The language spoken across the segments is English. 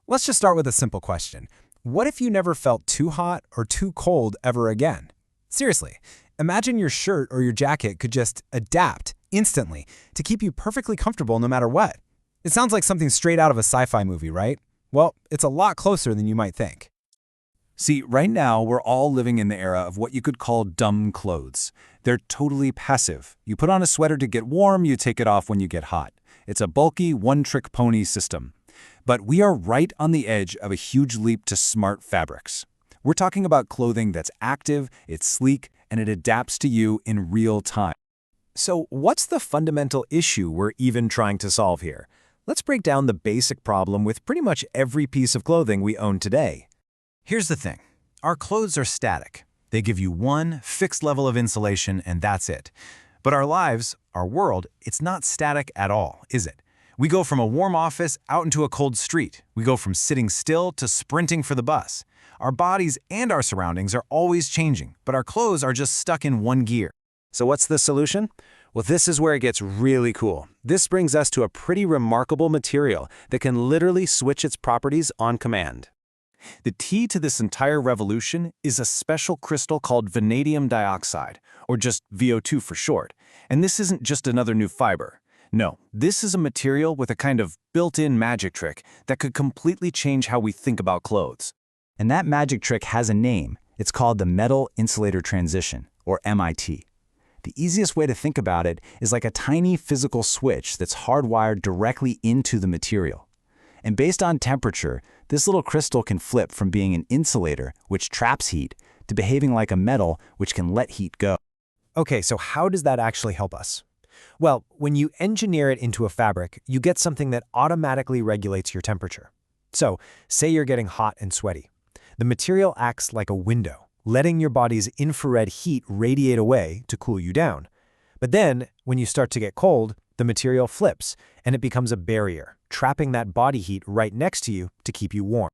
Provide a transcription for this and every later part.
Let's just start with a simple question. What if you never felt too hot or too cold ever again? Seriously, imagine your shirt or your jacket could just adapt instantly to keep you perfectly comfortable no matter what. It sounds like something straight out of a sci-fi movie, right? Well, it's a lot closer than you might think. See, right now, we're all living in the era of what you could call dumb clothes. They're totally passive. You put on a sweater to get warm, you take it off when you get hot. It's a bulky, one-trick pony system. But we are right on the edge of a huge leap to smart fabrics. We're talking about clothing that's active, it's sleek, and it adapts to you in real time. So what's the fundamental issue we're even trying to solve here? Let's break down the basic problem with pretty much every piece of clothing we own today. Here's the thing. Our clothes are static. They give you one fixed level of insulation and that's it. But our lives, our world, it's not static at all, is it? We go from a warm office out into a cold street. We go from sitting still to sprinting for the bus. Our bodies and our surroundings are always changing, but our clothes are just stuck in one gear. So what's the solution? Well, this is where it gets really cool. This brings us to a pretty remarkable material that can literally switch its properties on command. The key to this entire revolution is a special crystal called vanadium dioxide, or just VO2 for short. And this isn't just another new fiber. No, this is a material with a kind of built-in magic trick that could completely change how we think about clothes. And that magic trick has a name. It's called the metal-insulator transition, or MIT. The easiest way to think about it is like a tiny physical switch that's hardwired directly into the material. And based on temperature, this little crystal can flip from being an insulator, which traps heat, to behaving like a metal, which can let heat go. Okay, so how does that actually help us? Well, when you engineer it into a fabric, you get something that automatically regulates your temperature. So, say you're getting hot and sweaty. The material acts like a window, letting your body's infrared heat radiate away to cool you down. But then, when you start to get cold, the material flips, and it becomes a barrier, trapping that body heat right next to you to keep you warm.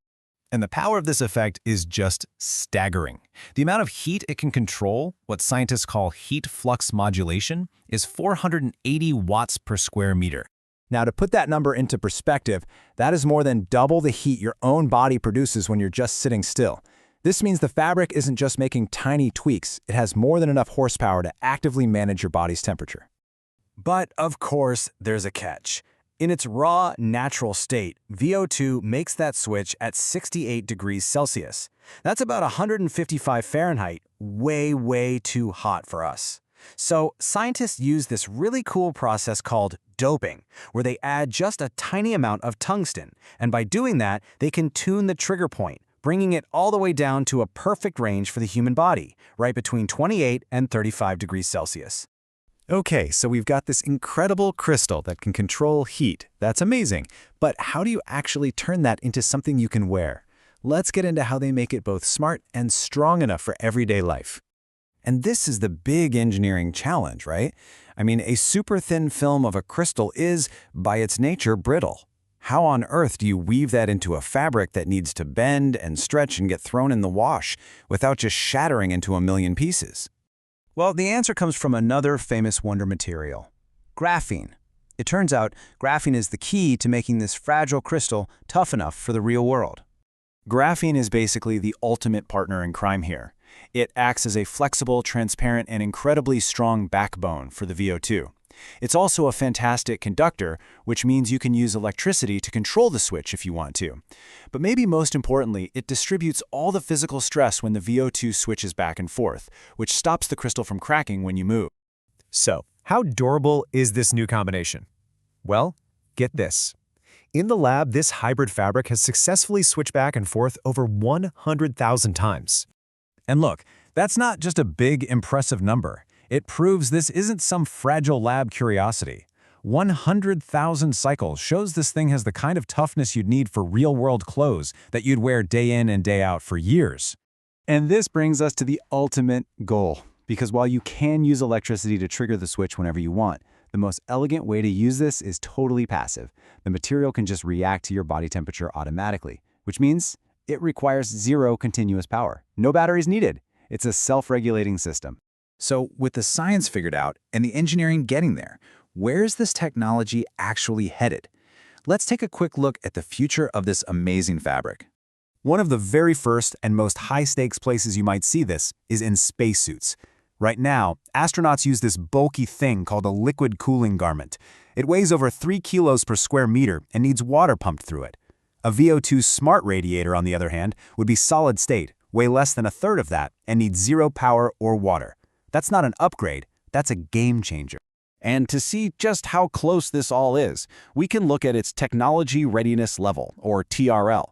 And the power of this effect is just staggering. The amount of heat it can control, what scientists call heat flux modulation, is 480 watts per square meter. Now, to put that number into perspective, that is more than double the heat your own body produces when you're just sitting still. This means the fabric isn't just making tiny tweaks, it has more than enough horsepower to actively manage your body's temperature. But, of course, there's a catch. In its raw, natural state, VO2 makes that switch at 68 degrees Celsius. That's about 155 Fahrenheit, way too hot for us. So, scientists use this really cool process called doping, where they add just a tiny amount of tungsten, and by doing that, they can tune the trigger point, bringing it all the way down to a perfect range for the human body, right between 28 and 35 degrees Celsius. Okay, so we've got this incredible crystal that can control heat. That's amazing. But how do you actually turn that into something you can wear? Let's get into how they make it both smart and strong enough for everyday life. And this is the big engineering challenge, right? I mean, a super thin film of a crystal is, by its nature, brittle. How on earth do you weave that into a fabric that needs to bend and stretch and get thrown in the wash without just shattering into a million pieces? Well, the answer comes from another famous wonder material, graphene. It turns out graphene is the key to making this fragile crystal tough enough for the real world. Graphene is basically the ultimate partner in crime here. It acts as a flexible, transparent, and incredibly strong backbone for the VO2. It's also a fantastic conductor, which means you can use electricity to control the switch if you want to. But maybe most importantly, it distributes all the physical stress when the VO2 switches back and forth, which stops the crystal from cracking when you move. So, how durable is this new combination? Well, get this. In the lab, this hybrid fabric has successfully switched back and forth over 100,000 times. And look, that's not just a big, impressive number. It proves this isn't some fragile lab curiosity. 100,000 cycles shows this thing has the kind of toughness you'd need for real-world clothes that you'd wear day in and day out for years. And this brings us to the ultimate goal, because while you can use electricity to trigger the switch whenever you want, the most elegant way to use this is totally passive. The material can just react to your body temperature automatically, which means it requires zero continuous power. No batteries needed. It's a self-regulating system. So with the science figured out and the engineering getting there, where is this technology actually headed? Let's take a quick look at the future of this amazing fabric. One of the very first and most high-stakes places you might see this is in spacesuits. Right now, astronauts use this bulky thing called a liquid cooling garment. It weighs over 3 kilos per square meter and needs water pumped through it. A VO2 smart radiator, on the other hand, would be solid state, weigh less than a third of that, and need zero power or water. That's not an upgrade, that's a game changer. And to see just how close this all is, we can look at its technology readiness level, or TRL.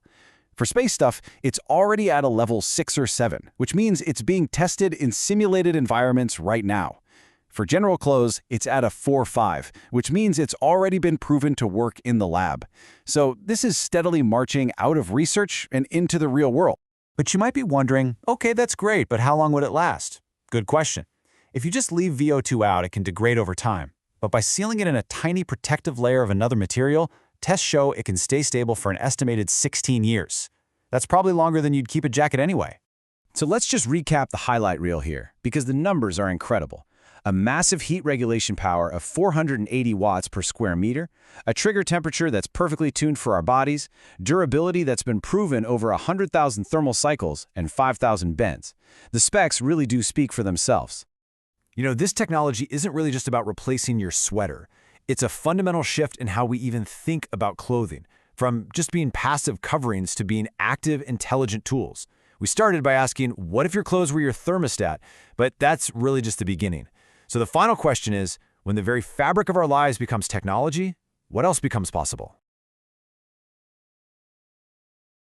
For space stuff, it's already at a level 6 or 7, which means it's being tested in simulated environments right now. For general clothes, it's at a 4-5, which means it's already been proven to work in the lab. So this is steadily marching out of research and into the real world. But you might be wondering, okay, that's great, but how long would it last? Good question. If you just leave VO2 out, it can degrade over time. But by sealing it in a tiny protective layer of another material, tests show it can stay stable for an estimated 16 years. That's probably longer than you'd keep a jacket anyway. So let's just recap the highlight reel here, because the numbers are incredible. A massive heat regulation power of 480 watts per square meter, a trigger temperature that's perfectly tuned for our bodies, durability that's been proven over 100,000 thermal cycles and 5,000 bends. The specs really do speak for themselves. You know, this technology isn't really just about replacing your sweater. It's a fundamental shift in how we even think about clothing, from just being passive coverings to being active, intelligent tools. We started by asking, what if your clothes were your thermostat? But that's really just the beginning. So the final question is, when the very fabric of our lives becomes technology, what else becomes possible?